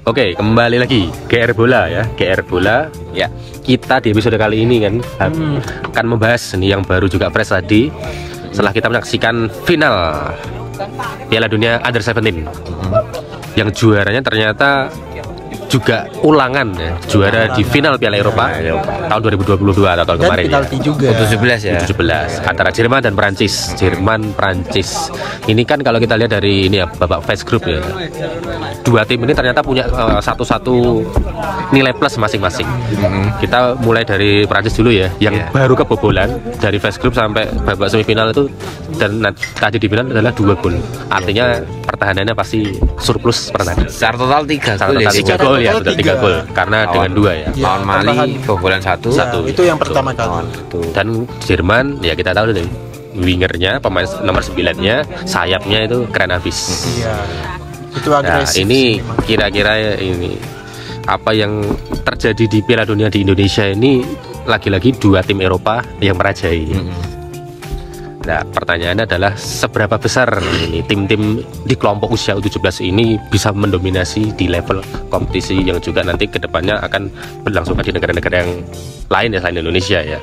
Oke, kembali lagi GR Bola ya, GR Bola. Ya, kita di episode kali ini kan akan membahas nih yang baru juga fresh tadi. Setelah kita menyaksikan final Piala Dunia Under-17, yang juaranya ternyata juga ulangan ya, juara di final Piala Eropa tahun 2022 atau tahun kemarin penalti ya. Juga U17 ya, U17 antara Jerman dan Prancis. Prancis ini kan kalau kita lihat dari ini ya, babak phase group ya, dua tim ini ternyata punya satu-satu nilai plus masing-masing. Kita mulai dari Prancis dulu ya, yang baru kebobolan dari phase group sampai babak semifinal itu, dan tadi di final adalah 2 gol. Artinya pertahanannya pasti surplus pertahanan. Secara total 3 gol ya, betul 3 gol karena dengan 2 ya. Lawan Mali kebobolan 1. Itu yang pertama kali. Dan Jerman ya kita tahu deh, wingernya, pemain nomor 9-nya, sayapnya itu keren habis. Iya. Itu Nah, agresif. ini kira-kira ini apa yang terjadi di Piala Dunia di Indonesia ini, lagi-lagi 2 tim Eropa yang merajai. Nah, pertanyaannya adalah seberapa besar ini tim-tim di kelompok usia U17 ini bisa mendominasi di level kompetisi yang juga nanti kedepannya akan berlangsung di negara-negara yang lain ya selain Indonesia ya.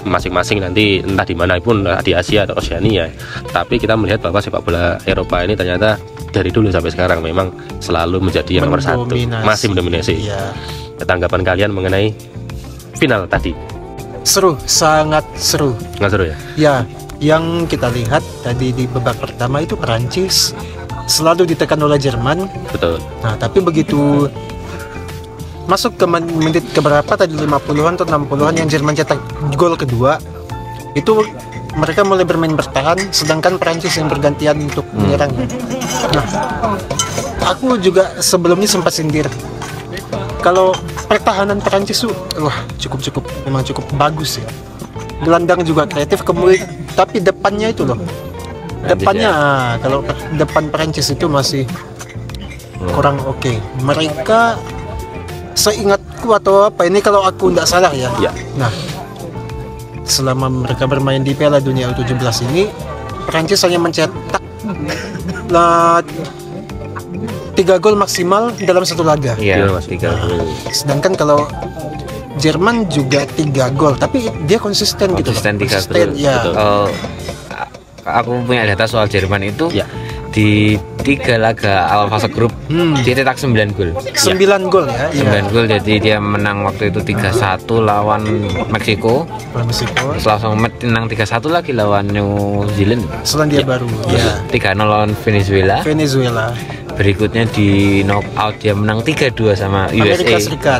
Masing-masing nanti entah di mana pun, di Asia atau Oseania. Tapi kita melihat bahwa sepak bola Eropa ini ternyata dari dulu sampai sekarang memang selalu menjadi yang nomor 1, masih mendominasi. Iya. Tanggapan kalian mengenai final tadi? Seru, sangat seru. Nggak seru ya? Ya, yang kita lihat tadi di babak pertama itu Perancis selalu ditekan oleh Jerman. Betul. Nah, tapi begitu masuk ke menit keberapa tadi, 50-an atau 60-an, yang Jerman cetak gol kedua, itu mereka mulai bermain bertahan, sedangkan Perancis yang bergantian untuk menyerang. Nah, aku juga sebelumnya sempat sindir kalau pertahanan Perancis tuh memang cukup bagus ya. Gelandang juga kreatif, kemudian tapi depannya itu loh. Depannya kalau depan Perancis itu masih kurang oke. Mereka seingatku atau apa ini, kalau aku tidak salah ya. Nah, selama mereka bermain di Piala Dunia U17 ini, Perancis hanya mencetak 3 gol maksimal dalam satu laga. Iya, 3 gol. Sedangkan kalau Jerman juga 3 gol, tapi dia konsisten gitu. Konsisten 3 Konsisten, gol. ya. Aku punya data soal Jerman itu. Di 3 laga awal fase grup dia cetak 9 gol. 9 gol ya. 9 gol, jadi dia menang waktu itu 3-1 lawan Meksiko. Terus langsung menang 3-1 lagi lawan New Zealand. Selandia Baru. Ya. 3-0 lawan Venezuela. Berikutnya di knockout dia menang 3-2 sama USA. Amerika Serikat.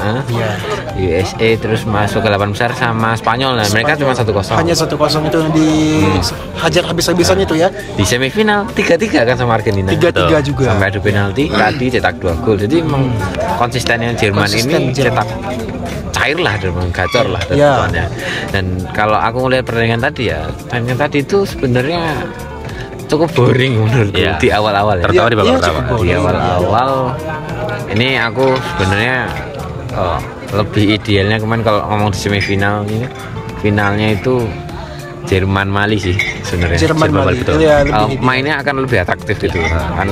USA, terus masuk ke 8 besar sama Spanyol. Nah, mereka cuma 1-0. Hanya 1-0 itu di hajar habis-habisan itu ya. Di semifinal 3-3 kan sama Argentina. 3-3 juga. Sampai adu penalti, tadi cetak 2 gol. Jadi memang konsistennya Jerman ini cetak cair lah, gacor lah tentunya. Dan kalau aku ngelihat pertandingan tadi ya, pertandingan tadi itu sebenarnya cukup boring menurutku di awal-awal. Terutama di babak pertama. Di awal-awal ini aku sebenarnya lebih idealnya kemarin kalau ngomong di semifinal ini, finalnya itu Jerman Mali sih sebenarnya. Jerman Mali betul. Ya, mainnya akan lebih atraktif gitu kan.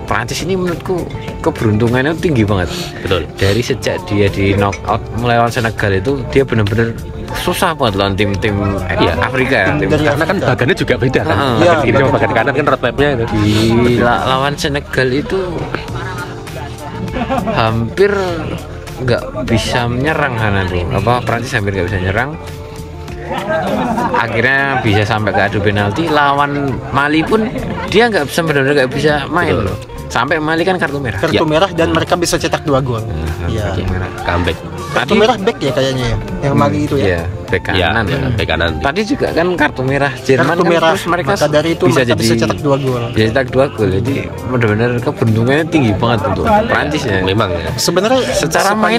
Prancis ini menurutku keberuntungannya tinggi banget. Betul. Dari sejak dia di knockout melawan Senegal itu, dia benar-benar susah banget lawan tim-tim Afrika. Karena kan bagannya juga beda kan. Bagan kiri sama bagan kanan kan roadmapnya itu. Di lawan Senegal itu hampir nggak bisa menyerang karena tuh Prancis hampir nggak bisa nyerang. Akhirnya bisa sampai ke adu penalti. Lawan Mali pun dia nggak bisa, benar-benar nggak bisa main loh. Sampai Mali kan kartu merah. Merah, dan mereka bisa cetak 2 gol. Kartu merah. Comeback. Kartu merah back ya kayaknya ya, yang Mali itu ya. Bek kanan. Bek kanan. Tadi juga kan kartu merah Jerman, merah. Terus mereka maka dari itu bisa mereka bisa cetak 2 gol. Bisa cetak 2 gol. Jadi benar-benar keberuntungannya tinggi banget untuk Prancis ya. Memang ya. Sebenarnya secara main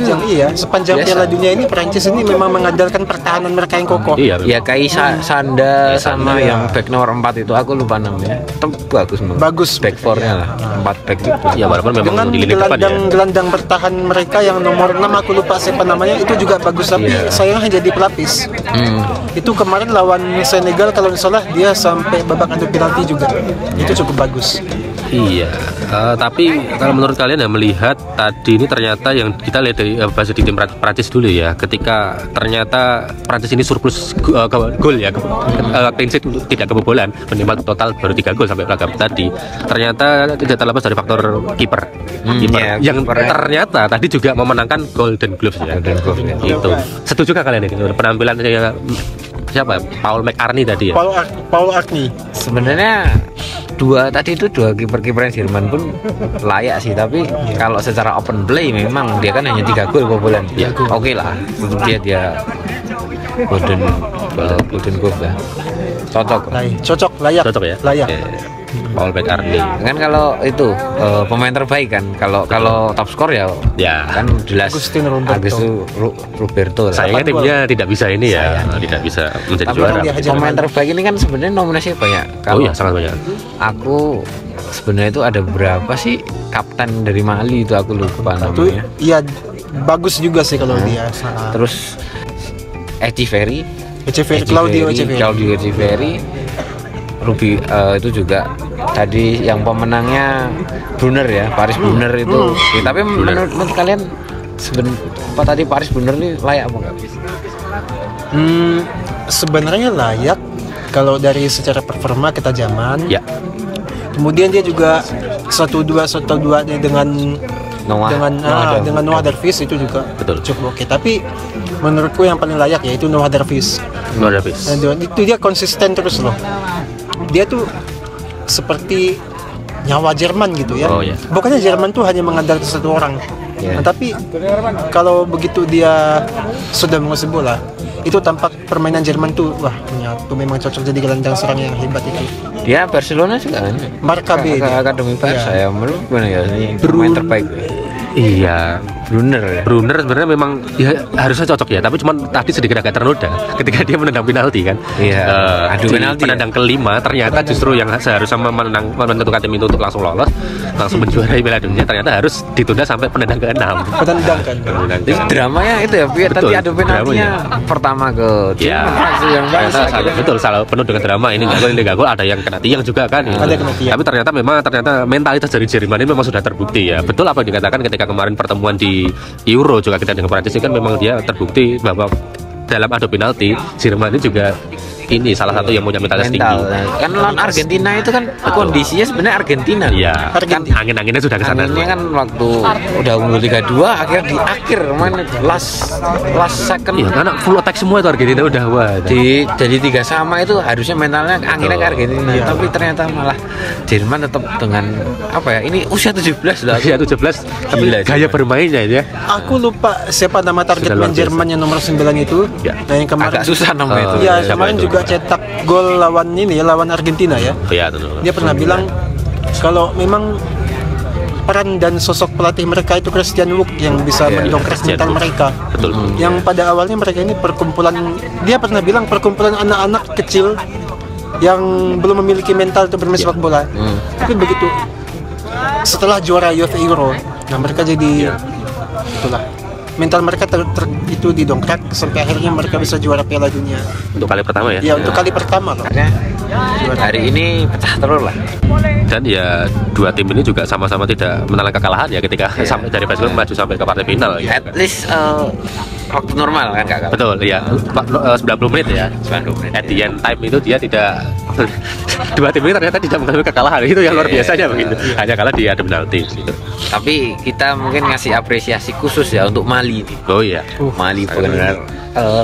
sepanjang Piala Dunia ini Prancis ini memang mengandalkan pertahanan mereka yang kokoh. Ya kayak Sanda sama yang back nomor 4 itu, aku lupa namanya. Itu bagus back 4-nya lah. 4 back itu. Ya walaupun memang dengan di lini depan ya. gelandang bertahan mereka yang nomor 6 aku lupa siapa namanya, itu juga bagus, tapi sayangnya jadi pelapis. Itu kemarin lawan Senegal kalau nggak salah dia sampai babak adu penalti juga. Itu cukup bagus. Iya. Tapi kalau menurut kalian ya, melihat tadi ini ternyata yang kita lihat dari bahasa di tim Prancis dulu ya, ketika ternyata Prancis ini surplus gol ya, clean sheet tidak kebobolan, minimal total baru 3 gol sampai laga tadi. Ternyata tidak terlepas dari faktor kiper. Yang ternyata tadi juga memenangkan Golden Gloves ya. Itu. Setuju gak kalian ini penampilan siapa? Paul McCartney tadi ya. Paul Arni. Sebenarnya dua kiper-kiper yang Jerman pun layak sih, tapi kalau secara open play memang dia kan hanya 3 gol kebobolan. Ya, oke lah. Untuk dia Golden Glove lah. Cocok Layak ya. Layak. Paul McCartney. Kan kalau itu pemain terbaik kan, kalau top skor ya kan jelas Agustin Roberto. Sayangnya timnya tidak bisa ini ya, tidak bisa menjadi juara. Pemain terbaik ini kan sebenarnya nominasinya banyak. Sangat banyak. Aku sebenarnya itu ada berapa sih kapten dari Mali itu aku lupa namanya. Iya, bagus juga sih kalau dia. Terus Claudio Echeverri, Ruby itu juga tadi yang pemenangnya Brunner ya, Paris Brunner itu. Tapi menurut kalian tadi Paris Brunner ini layak apa enggak? Sebenarnya layak kalau dari secara performa kita zaman. Ya. Kemudian dia juga 1-2 dengan Noah Darvis itu juga cukup oke. Tapi menurutku yang paling layak yaitu Noah Darvis. Itu dia konsisten terus loh. Dia tuh seperti nyawa Jerman gitu ya. Bukannya Jerman tuh hanya mengandalkan satu orang. Nah, tapi kalau begitu dia sudah menguasai bola, itu tampak permainan Jerman tuh memang cocok jadi gelandang serang yang hebat itu. Dia Barcelona juga kan. Marka B. Akademi Barca ya, menurut ini pemain terbaik. Iya, Brunner sebenarnya memang ya harusnya cocok ya, tapi cuman tadi sedikit agak ternoda ketika dia menendang penalti kan. Iya. Penendang kelima ternyata justru yang seharusnya menentukan tim itu untuk langsung lolos, langsung menjuarai Piala Dunia, ternyata harus ditunda sampai penendang ke-6. Dramanya itu ya, biar tadi adu penaltinya pertama ke salah penuh dengan drama ini nggak gol, ada yang kena tiang juga kan. Tapi ternyata mentalitas dari Jerman ini memang sudah terbukti ya. Betul apa yang dikatakan ketika kemarin pertemuan di Euro juga kita dengan Prancis kan, memang dia terbukti bahwa dalam adu penalti Jerman ini juga ini salah satu yang punya mentalitas tinggi. Kan lawan Argentina itu kan kondisinya sebenarnya Argentina. Iya. Kan angin-anginnya sudah ke sana. Ini kan waktu udah unggul 3-2 akhirnya di akhir main last second. Iya, karena full attack semua itu Argentina udah jadi 3-3 itu harusnya mentalnya anginnya ke Argentina. Iya. Tapi ternyata malah Jerman tetap dengan apa ya? Ini usia 17 lah. Usia 17 tapi gaya bermainnya ya. Aku lupa siapa nama target main Jerman yang nomor 9 itu. Ya. Nah, yang kemarin agak susah namanya itu. Iya, kemarin juga cetak gol lawan Argentina ya. Iya, betul. Dia pernah bilang kalau memang peran dan sosok pelatih mereka itu Christian Wook yang bisa mendongkrak mental mereka. Betul. Yang pada awalnya mereka ini dia pernah bilang perkumpulan anak-anak kecil yang belum memiliki mental untuk bermain sepak bola. Tapi begitu setelah juara UEFA Euro, nah mereka jadi itulah. Mental mereka itu didongkrak sampai akhirnya mereka bisa juara Piala Dunia untuk kali pertama ya. Ya, untuk kali pertama loh. Hari ini pecah telur lah. Dan ya dua tim ini juga sama-sama tidak menelan kekalahan ya ketika sampai dari Barcelona maju sampai ke partai final. At least waktu normal kan Kak? Betul ya. 90 menit ya. 90 menit. At the end time itu dia tidak dua tim ini ternyata tidak mengalami kekalahan. Itu yang luar biasanya begitu. Hanya kalah di adu penalti gitu. Tapi kita mungkin ngasih apresiasi khusus ya untuk Mali nih. Oh iya. Mali benar.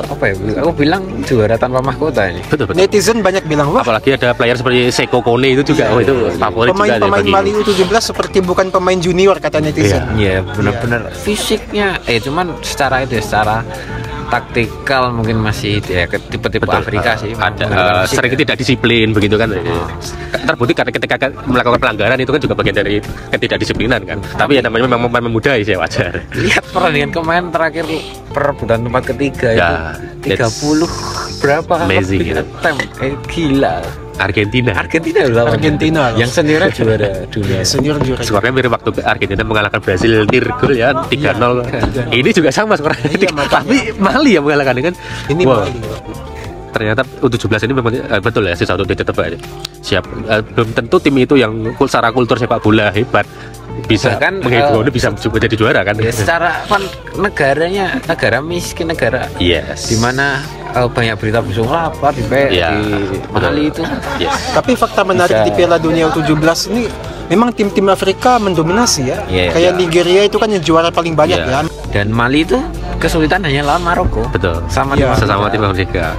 Apa ya? Aku bilang juara tanpa mahkota ini. Betul. Netizen banyak bilang, wah. Apalagi ada player seperti Seko Kone itu juga. Itu favorit juga. Pemain Mali U17 seperti bukan pemain junior kata netizen. Iya, benar-benar fisiknya. Cuman secara taktikal mungkin masih ya tipe-tipe Afrika sih. Ada sering tidak disiplin begitu kan. Terbukti karena ketika melakukan pelanggaran itu kan juga bagian dari ketidakdisiplinan kan. Tapi ya namanya memang pemain muda ya wajar. Lihat pertandingan kemarin terakhir perebutan tempat ketiga ya, itu 30 berapa amazing gitu. Gila. Argentina yang senior juara dunia. Senior juara. Skornya mirip waktu Argentina mengalahkan Brasil near goal ya 3-0. Ini juga sama skornya. Tapi Mali yang mengalahkan kan. Ini Mali. ternyata U17 ini memang betul ya sisa untuk ditebak. Siap, belum tentu tim itu yang secara kultur sepak bola hebat bisa Bahkan, menghibur bisa juga jadi juara kan. Ya, secara negaranya negara miskin, negara Yes. di mana banyak berita busung lapar di Iya, di Mali itu. Yes. Tapi fakta menarik Bisa. di Piala Dunia U17 ini memang tim-tim Afrika mendominasi ya. Iya, Kayak iya. Nigeria itu kan yang juara paling banyak Iya. ya. Dan Mali itu kesulitan hanya lawan Maroko. Betul. Sama Iya. Sesama tim Afrika.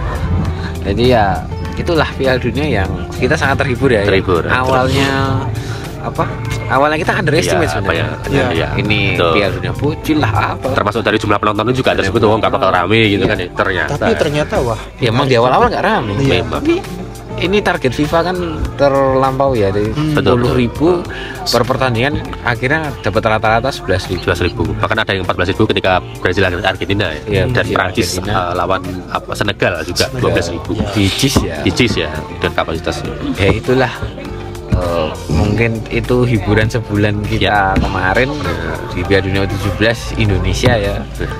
Jadi ya itulah Piala Dunia yang kita sangat terhibur ya. Terhibur. Awalnya apa? Awalnya kita underestimate Iya, apa ya? sebenarnya. Iya. Ini Betul. Piala Dunia bocil lah apa. Termasuk dari jumlah penonton juga ada sebut nggak bakal rame gitu kan ya. Ternyata. Tapi ternyata wah. Ya emang di awal-awal nggak rame. Iya. Tapi ini target FIFA kan terlampau ya dari Betul. 10.000 per pertandingan akhirnya dapat rata-rata 11.000. 12.000, bahkan ada yang 14.000 ketika Brazil Argentina ya, Iya, dan Brazil, Prancis Argentina. lawan Senegal juga 12.000 Bijis ya. Bijis ya dan kapasitasnya. Ya itulah mungkin itu hiburan sebulan kita kemarin di Piala Dunia U17 Indonesia ya.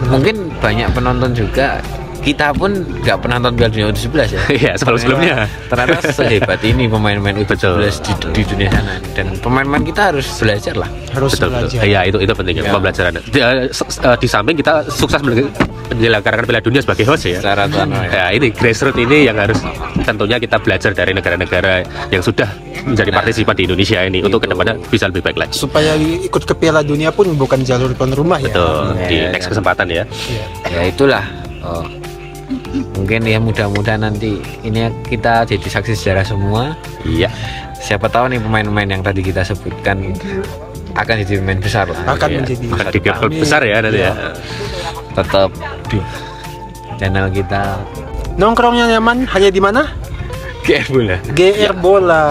Mungkin banyak penonton juga. Kita pun nggak pernah nonton Piala Dunia U17 ya. Iya, sebelumnya. Ternyata sehebat ini pemain-pemain U17 di dunia sana, dan pemain-pemain kita harus belajar lah. Harus Betul, belajar. Iya, itu pentingnya Ya. pembelajaran. Di samping kita sukses menyelenggarakan Piala Dunia sebagai host ya. Secara tuan Ya, ini grassroots ini yang harus tentunya kita belajar dari negara-negara yang sudah menjadi partisipan di Indonesia ini untuk kedepannya bisa lebih baik lagi. Supaya ikut ke Piala Dunia pun bukan jalur tuan rumah ya. Betul, di Ya, next ya. kesempatan ya. Ya itulah. Mungkin ya mudah-mudahan nanti ini kita jadi saksi sejarah semua. Iya. Siapa tahu nih pemain-pemain yang tadi kita sebutkan akan jadi pemain besar lah. Akan Iya. menjadi Akan di klub besar ya nanti ya. Tetap di channel kita nongkrongnya nyaman hanya di mana? GR Bola. GR Bola.